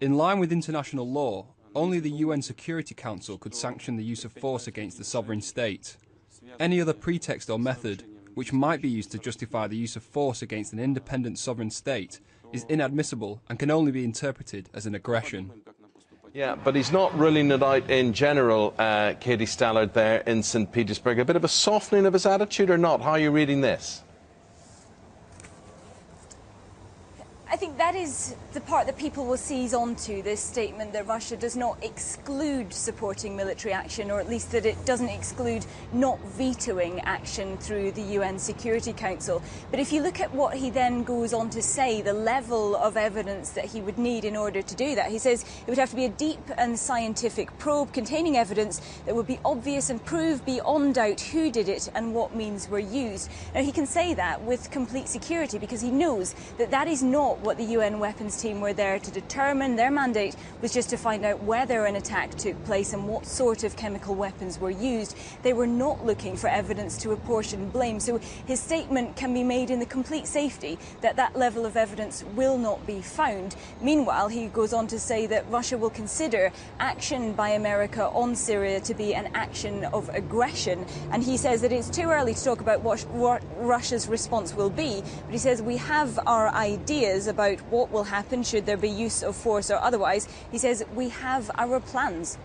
In line with international law, only the UN Security Council could sanction the use of force against the sovereign state. Any other pretext or method which might be used to justify the use of force against an independent sovereign state is inadmissible and can only be interpreted as an aggression. Yeah, but he's not ruling it out in general, Katie Stallard there in St. Petersburg. A bit of a softening of his attitude or not? How are you reading this? I think that is the part that people will seize onto, this statement that Russia does not exclude supporting military action, or at least that it doesn't exclude not vetoing action through the UN Security Council. But if you look at what he then goes on to say, the level of evidence that he would need in order to do that, he says it would have to be a deep and scientific probe containing evidence that would be obvious and prove beyond doubt who did it and what means were used. Now, he can say that with complete security because he knows that that is not what the UN weapons team were there to determine. Their mandate was just to find out whether an attack took place and what sort of chemical weapons were used. They were not looking for evidence to apportion blame. So his statement can be made in the complete safety that that level of evidence will not be found. Meanwhile, he goes on to say that Russia will consider action by America on Syria to be an action of aggression. And he says that it's too early to talk about what Russia's response will be. But he says we have our ideas about what will happen should there be use of force or otherwise. He says we have our plans.